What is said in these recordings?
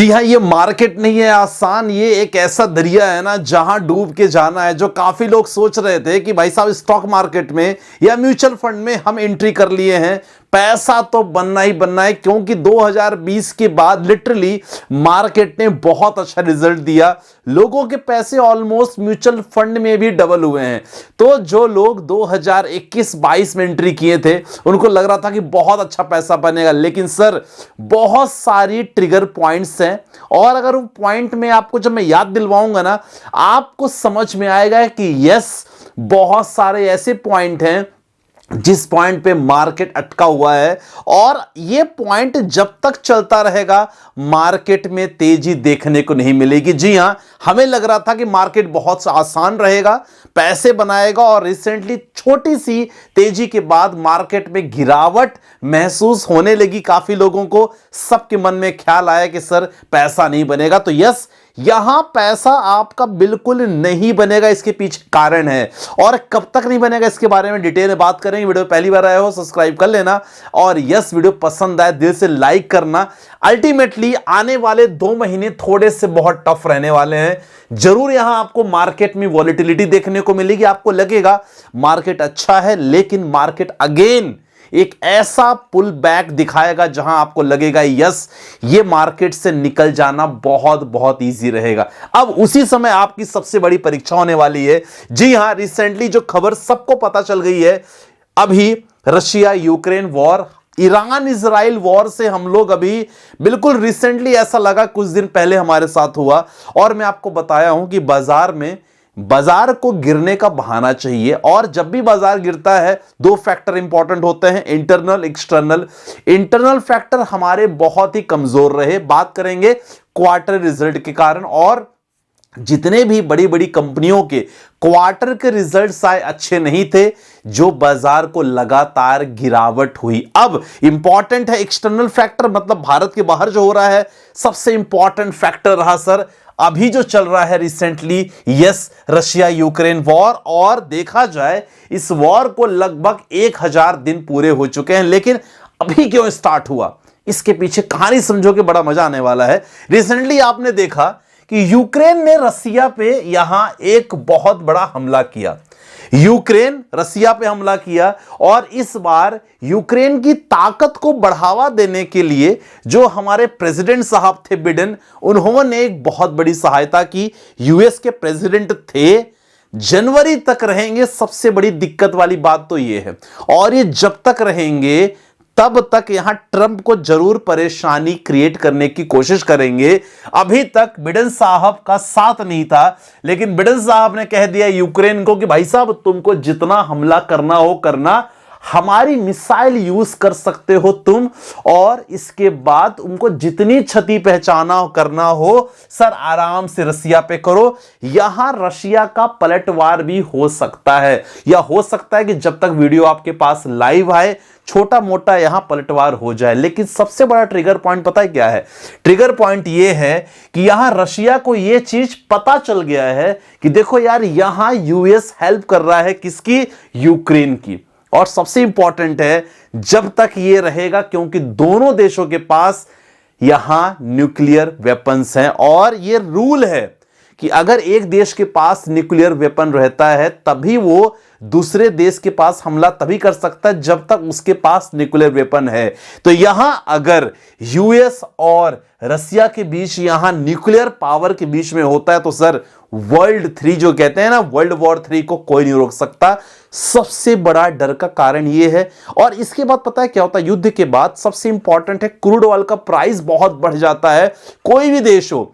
जी हाँ, ये मार्केट नहीं है आसान, ये एक ऐसा दरिया है ना जहां डूब के जाना है। जो काफी लोग सोच रहे थे कि भाई साहब स्टॉक मार्केट में या म्यूचुअल फंड में हम एंट्री कर लिए हैं, पैसा तो बनना ही बनना है, क्योंकि 2020 के बाद लिटरली मार्केट ने बहुत अच्छा रिजल्ट दिया। लोगों के पैसे ऑलमोस्ट म्यूचुअल फंड में भी डबल हुए हैं। तो जो लोग 2021-22 में एंट्री किए थे उनको लग रहा था कि बहुत अच्छा पैसा बनेगा, लेकिन सर बहुत सारी ट्रिगर पॉइंट्स हैं और अगर वो पॉइंट में आपको जब मैं याद दिलवाऊंगा ना, आपको समझ में आएगा कि यस, बहुत सारे ऐसे पॉइंट हैं जिस पॉइंट पे मार्केट अटका हुआ है और ये पॉइंट जब तक चलता रहेगा मार्केट में तेजी देखने को नहीं मिलेगी। जी हां, हमें लग रहा था कि मार्केट बहुत आसान रहेगा, पैसे बनाएगा, और रिसेंटली छोटी सी तेजी के बाद मार्केट में गिरावट महसूस होने लगी। काफी लोगों को सबके मन में ख्याल आया कि सर पैसा नहीं बनेगा। तो यस, यहां पैसा आपका बिल्कुल नहीं बनेगा, इसके पीछे कारण है और कब तक नहीं बनेगा इसके बारे में डिटेल में बात करेंगे। वीडियो पहली बार आए हो सब्सक्राइब कर लेना और यस, वीडियो पसंद आए दिल से लाइक करना। अल्टीमेटली आने वाले 2 महीने थोड़े से बहुत टफ रहने वाले हैं। जरूर यहां आपको मार्केट में वॉलेटिलिटी देखने को मिलेगी, आपको लगेगा मार्केट अच्छा है, लेकिन मार्केट अगेन एक ऐसा पुल बैक दिखाएगा जहां आपको लगेगा यस, ये मार्केट से निकल जाना बहुत बहुत इजी रहेगा। अब उसी समय आपकी सबसे बड़ी परीक्षा होने वाली है। जी हां, रिसेंटली जो खबर सबको पता चल गई है, अभी Russia Ukraine war, Iran Israel war से हम लोग अभी बिल्कुल रिसेंटली ऐसा लगा कुछ दिन पहले हमारे साथ हुआ, और मैं आपको बताया हूं कि बाजार को गिरने का बहाना चाहिए। और जब भी बाजार गिरता है 2 फैक्टर इंपॉर्टेंट होते हैं, इंटरनल एक्सटर्नल। इंटरनल फैक्टर हमारे बहुत ही कमजोर रहे, बात करेंगे क्वार्टर रिजल्ट के कारण, और जितने भी बड़ी बड़ी कंपनियों के क्वार्टर के रिजल्ट्स आए अच्छे नहीं थे, जो बाजार को लगातार गिरावट हुई। अब इंपॉर्टेंट है एक्सटर्नल फैक्टर, मतलब भारत के बाहर जो हो रहा है सबसे इंपॉर्टेंट फैक्टर रहा सर अभी जो चल रहा है recently, yes, Russia Ukraine war. और देखा जाए इस वॉर को लगभग 1000 दिन पूरे हो चुके हैं, लेकिन अभी क्यों स्टार्ट हुआ, इसके पीछे कहानी समझोगे बड़ा मजा आने वाला है। रिसेंटली आपने देखा कि यूक्रेन ने रसिया पे यहां एक बहुत बड़ा हमला किया। यूक्रेन रसिया पे हमला किया, और इस बार यूक्रेन की ताकत को बढ़ावा देने के लिए जो हमारे प्रेसिडेंट साहब थे बिडेन, उन्होंने एक बहुत बड़ी सहायता की। यूएस के प्रेसिडेंट थे, जनवरी तक रहेंगे। सबसे बड़ी दिक्कत वाली बात तो यह है, और ये जब तक रहेंगे तब तक यहां ट्रंप को जरूर परेशानी क्रिएट करने की कोशिश करेंगे। अभी तक बिडेन साहब का साथ नहीं था, लेकिन बिडेन साहब ने कह दिया यूक्रेन को कि भाई साहब तुमको जितना हमला करना हो करना, हमारी मिसाइल यूज कर सकते हो तुम, और इसके बाद उनको जितनी क्षति पहुंचाना करना हो सर आराम से रसिया पे करो। यहां रशिया का पलटवार भी हो सकता है, या हो सकता है कि जब तक वीडियो आपके पास लाइव आए छोटा मोटा यहां पलटवार हो जाए। लेकिन सबसे बड़ा ट्रिगर पॉइंट पता है क्या है? ट्रिगर पॉइंट यह है कि यहां रशिया को यह चीज पता चल गया है कि देखो यार, यहां यूएस हेल्प कर रहा है किसकी? यूक्रेन की। और सबसे इंपॉर्टेंट है जब तक ये रहेगा, क्योंकि दोनों देशों के पास यहां न्यूक्लियर वेपन्स हैं, और ये रूल है कि अगर एक देश के पास न्यूक्लियर वेपन रहता है तभी वो दूसरे देश के पास हमला तभी कर सकता है जब तक उसके पास न्यूक्लियर वेपन है। तो यहां अगर यूएस और रसिया के बीच, यहां न्यूक्लियर पावर के बीच में होता है, तो सर वर्ल्ड 3 जो कहते हैं ना, वर्ल्ड वॉर 3 को कोई नहीं रोक सकता। सबसे बड़ा डर का कारण यह है। और इसके बाद पता है क्या होता है? युद्ध के बाद सबसे इंपॉर्टेंट है, क्रूड ऑयल का प्राइस बहुत बढ़ जाता है। कोई भी देश हो,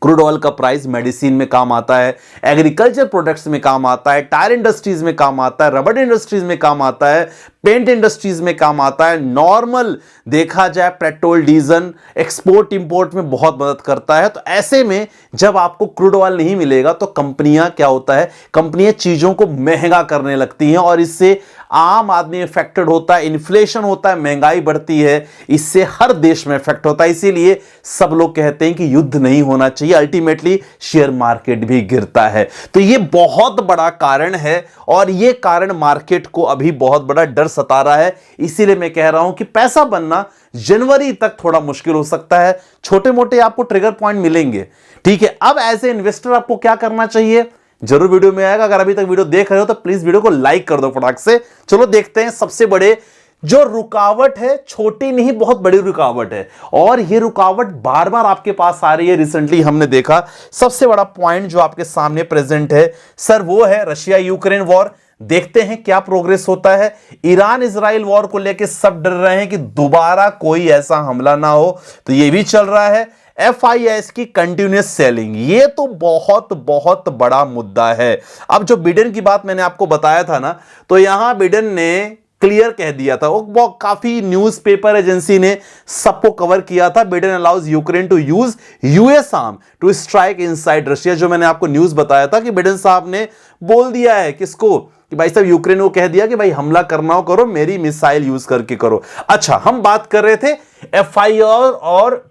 क्रूड ऑयल का प्राइस मेडिसिन में काम आता है, एग्रीकल्चर प्रोडक्ट्स में काम आता है, टायर इंडस्ट्रीज में काम आता है, रबड़ इंडस्ट्रीज में काम आता है, पेंट इंडस्ट्रीज में काम आता है। नॉर्मल देखा जाए पेट्रोल डीजल एक्सपोर्ट इंपोर्ट में बहुत मदद करता है। तो ऐसे में जब आपको क्रूड ऑयल नहीं मिलेगा तो कंपनियां क्या होता है, कंपनियां चीजों को महंगा करने लगती हैं, और इससे आम आदमी इफेक्टेड होता है, इन्फ्लेशन होता है, महंगाई बढ़ती है, इससे हर देश में इफेक्ट होता है। इसीलिए सब लोग कहते हैं कि युद्ध नहीं होना चाहिए, अल्टीमेटली शेयर मार्केट भी गिरता है। तो यह बहुत बड़ा कारण है, और यह कारण मार्केट को अभी बहुत बड़ा डर सता रहा है। इसीलिए मैं कह रहा हूं कि पैसा बनना जनवरी तक थोड़ा मुश्किल हो सकता है। छोटे मोटे आपको ट्रिगर पॉइंट मिलेंगे, ठीक है। अब एज ए इन्वेस्टर आपको क्या करना चाहिए, जरूर वीडियो में आएगा। अगर अभी तक वीडियो देख रहे हो तो प्लीज वीडियो को लाइक कर दो फटाक से। चलो देखते हैं सबसे बड़े जो रुकावट है, छोटी नहीं बहुत बड़ी रुकावट है, और ये रुकावट बार बार आपके पास आ रही है। रिसेंटली हमने देखा सबसे बड़ा पॉइंट जो आपके सामने प्रेजेंट है सर, वो है रशिया यूक्रेन वॉर। देखते हैं क्या प्रोग्रेस होता है। ईरान इजराइल वॉर को लेकर सब डर रहे हैं कि दोबारा कोई ऐसा हमला ना हो, तो ये भी चल रहा है। FIIs की कंटिन्यूअस सेलिंग, ये तो बहुत बहुत बड़ा मुद्दा है। अब जो बिडेन की बात मैंने आपको बताया था ना, तो यहां बिडेन ने क्लियर कह दिया था, वो काफी न्यूज़पेपर एजेंसी ने सबको कवर किया था। Biden allows Ukraine to use US arm to strike inside Russia. जो मैंने आपको न्यूज बताया था कि बिडेन साहब ने बोल दिया है किसको, कि भाई साहब यूक्रेन को कह दिया कि भाई हमला करना हो करो, मेरी मिसाइल यूज करके करो। अच्छा, हम बात कर रहे थे FIR और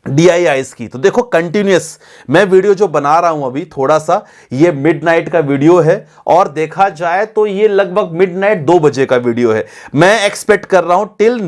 DIIs की। तो देखो कंटिन्यूअस मैं वीडियो जो बना रहा हूं अभी, थोड़ा सा ये मिडनाइट का वीडियो है, और देखा जाए तो ये लगभग मिडनाइट 2 बजे का वीडियो है। मैं एक्सपेक्ट कर रहा हूं टिल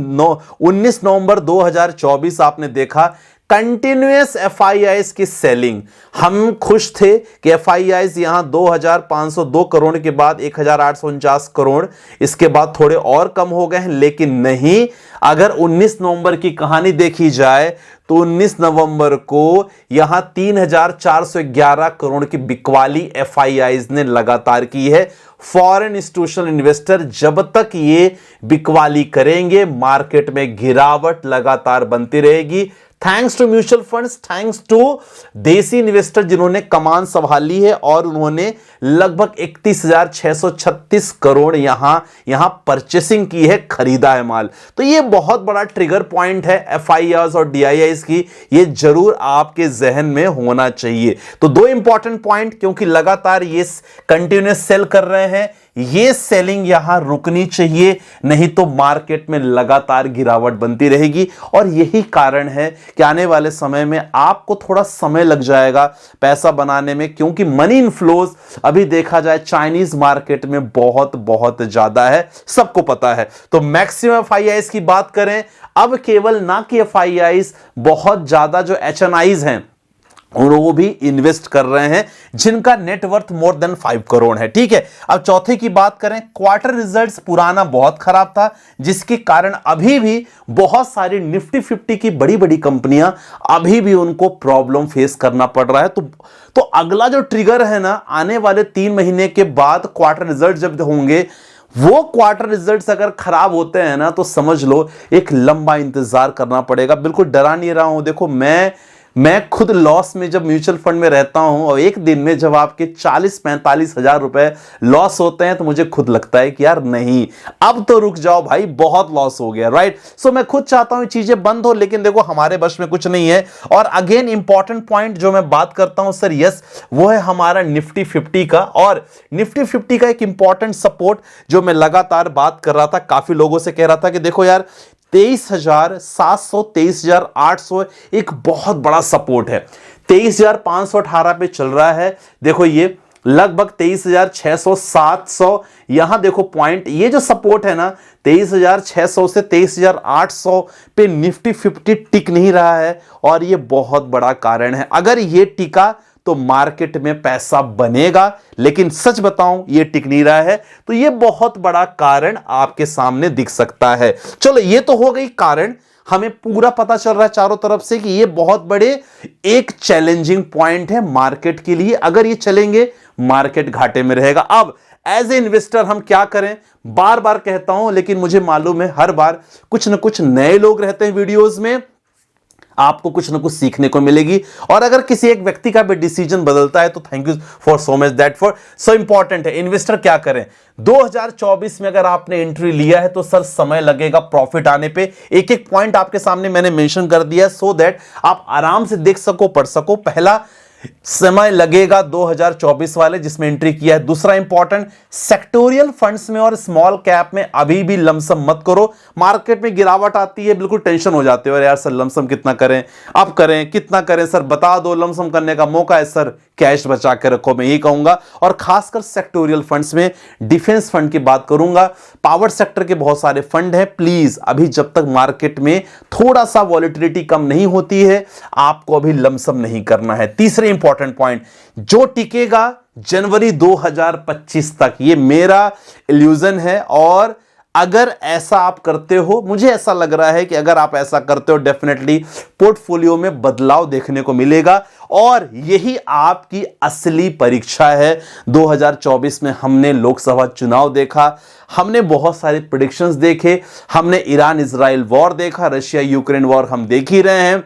19 नवंबर 2024 आपने देखा कंटिन्यूअस FIIs की सेलिंग। हम खुश थे कि FIIs यहां 2502 करोड़ के बाद 1849 करोड़, इसके बाद थोड़े और कम हो गए हैं, लेकिन नहीं। अगर 19 नवंबर की कहानी देखी जाए तो 19 नवंबर को यहां 3411 करोड़ की बिकवाली FIIs ने लगातार की है। फॉरेन इंस्टीट्यूशनल इन्वेस्टर जब तक ये बिकवाली करेंगे, मार्केट में गिरावट लगातार बनती रहेगी। Thanks to mutual funds, thanks to देसी इन्वेस्टर जिन्होंने कमान संभाली है, और उन्होंने लगभग 31,636 करोड़ यहां परचेसिंग की है, खरीदा है माल। तो ये बहुत बड़ा ट्रिगर पॉइंट है FIIs और DIIs की, ये जरूर आपके जहन में होना चाहिए। तो 2 इंपॉर्टेंट पॉइंट, क्योंकि लगातार ये कंटिन्यूअस सेल कर रहे हैं, ये सेलिंग यहां रुकनी चाहिए, नहीं तो मार्केट में लगातार गिरावट बनती रहेगी। और यही कारण है कि आने वाले समय में आपको थोड़ा समय लग जाएगा पैसा बनाने में, क्योंकि मनी इनफ्लोज अभी देखा जाए चाइनीज मार्केट में बहुत बहुत ज्यादा है, सबको पता है। तो मैक्सिमम FIIs की बात करें, अब केवल ना कि FIIs, बहुत ज्यादा जो HNIs हैं और वो भी इन्वेस्ट कर रहे हैं, जिनका नेटवर्थ मोर देन 5 करोड़ है, ठीक है। अब चौथे की बात करें, क्वार्टर रिजल्ट्स पुराना बहुत खराब था, जिसके कारण अभी भी बहुत सारी निफ्टी 50 की बड़ी बड़ी कंपनियां अभी भी उनको प्रॉब्लम फेस करना पड़ रहा है। तो अगला जो ट्रिगर है ना, आने वाले 3 महीने के बाद क्वार्टर रिजल्ट जब होंगे, वो क्वार्टर रिजल्ट्स अगर खराब होते हैं ना, तो समझ लो एक लंबा इंतजार करना पड़ेगा। बिल्कुल डरा नहीं रहा हूं, देखो मैं खुद लॉस में जब म्यूचुअल फंड में रहता हूं, और एक दिन में जब आपके 40-45 हजार रुपए लॉस होते हैं, तो मुझे खुद लगता है कि यार नहीं, अब तो रुक जाओ भाई, बहुत लॉस हो गया, राइट। सो मैं खुद चाहता हूं चीजें बंद हो, लेकिन देखो हमारे बस में कुछ नहीं है। और अगेन इंपॉर्टेंट पॉइंट जो मैं बात करता हूं सर, यस, वो है हमारा निफ्टी 50 का। और निफ्टी 50 का एक इंपॉर्टेंट सपोर्ट जो मैं लगातार बात कर रहा था, काफी लोगों से कह रहा था कि देखो यार 23,700 23,800 एक बहुत बड़ा सपोर्ट है। 23,518 पे चल रहा है, देखो ये लगभग 23,600 700, यहां देखो पॉइंट, ये जो सपोर्ट है ना 23,600 से 23,800 पे निफ्टी 50 टिक नहीं रहा है, और ये बहुत बड़ा कारण है। अगर ये टिका तो मार्केट में पैसा बनेगा, लेकिन सच बताऊं ये टिक नहीं रहा है, तो ये बहुत बड़ा कारण आपके सामने दिख सकता है। चलो ये तो हो गई कारण, हमें पूरा पता चल रहा है चारों तरफ से कि ये बहुत बड़े एक चैलेंजिंग पॉइंट है मार्केट के लिए। अगर ये चलेंगे, मार्केट घाटे में रहेगा। अब एज ए इन्वेस्टर हम क्या करें, बार बार कहता हूं, लेकिन मुझे मालूम है हर बार कुछ ना कुछ नए लोग रहते हैं वीडियोस में, आपको कुछ ना कुछ सीखने को मिलेगी। और अगर किसी एक व्यक्ति का भी डिसीजन बदलता है तो thank you for so much, that for so important है। इन्वेस्टर क्या करें, 2024 में अगर आपने एंट्री लिया है तो सर समय लगेगा प्रॉफिट आने पे। एक एक पॉइंट आपके सामने मैंने मेंशन कर दिया, सो दैट आप आराम से देख सको, पढ़ सको। पहला, समय लगेगा 2024 वाले जिसमें एंट्री किया है। दूसरा इंपॉर्टेंट, सेक्टोरियल फंड्स में और स्मॉल कैप में अभी भी लमसम मत करो। मार्केट में गिरावट आती है, बिल्कुल टेंशन हो जाते हो, यार सर लमसम कितना करें, अब करें, कितना करें सर, बता दो, लमसम करने का मौका है सर, कैश बचा के रखो, मैं यही कहूंगा। और खासकर सेक्टोरियल फंड्स में डिफेंस फंड की बात करूंगा, पावर सेक्टर के बहुत सारे फंड हैं। प्लीज अभी जब तक मार्केट में थोड़ा सा वॉलेटिलिटी कम नहीं होती है, आपको अभी लमसम नहीं करना है। तीसरे इंपॉर्टेंट पॉइंट, जो टिकेगा जनवरी 2025 तक, ये मेरा इल्यूजन है। और अगर ऐसा आप करते हो, मुझे ऐसा लग रहा है कि अगर आप ऐसा करते हो, डेफिनेटली पोर्टफोलियो में बदलाव देखने को मिलेगा। और यही आपकी असली परीक्षा है। 2024 में हमने लोकसभा चुनाव देखा, हमने बहुत सारे प्रेडिक्शंस देखे, हमने ईरान इजराइल वॉर देखा, रशिया यूक्रेन वॉर हम देख ही रहे हैं,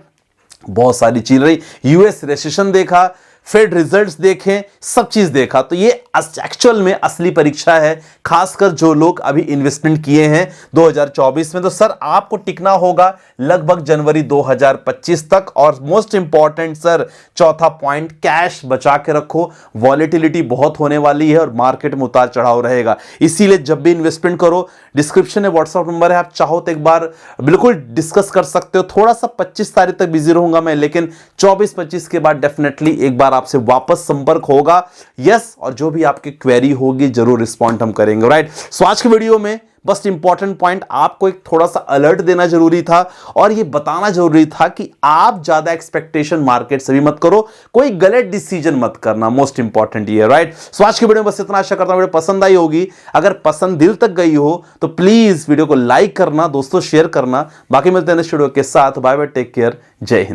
बहुत सारी चीज रही, यूएस रिसेशन देखा, फेड रिजल्ट्स देखें, सब चीज देखा। तो ये एक्चुअल में असली परीक्षा है, खासकर जो लोग अभी इन्वेस्टमेंट किए हैं 2024 में। तो सर आपको टिकना होगा लगभग जनवरी 2025 तक। और मोस्ट इंपॉर्टेंट सर, चौथा पॉइंट, कैश बचा के रखो। वॉलेटिलिटी बहुत होने वाली है और मार्केट में उतार चढ़ाव रहेगा, इसीलिए जब भी इन्वेस्टमेंट करो, डिस्क्रिप्शन में व्हाट्सएप नंबर है, आप चाहो तो एक बार बिल्कुल डिस्कस कर सकते हो। थोड़ा सा 25 तारीख तक बिजी रहूंगा मैं, लेकिन 24-25 के बाद डेफिनेटली एक बार आपसे वापस संपर्क होगा। यस, और जो भी आपकी क्वेरी होगी जरूर रिस्पॉन्ड हम करेंगे। राइट, सो आज के वीडियो में बस इंपॉर्टेंट पॉइंट आपको एक थोड़ा सा अलर्ट देना जरूरी था और ये बताना जरूरी था कि आप ज्यादा एक्सपेक्टेशन मार्केट से भी मत करो, कोई गलत डिसीजन मत करना, मोस्ट इंपॉर्टेंट ये। राइट, सो आज की वीडियो में बस इतना। आशा करता हूं वीडियो पसंद आई होगी। अगर पसंद दिल तक गई हो तो प्लीज वीडियो को लाइक करना, दोस्तों शेयर करना। बाकी मिलते हैं नेक्स्ट वीडियो के साथ। बाय बाय, टेक केयर, जय हिंद।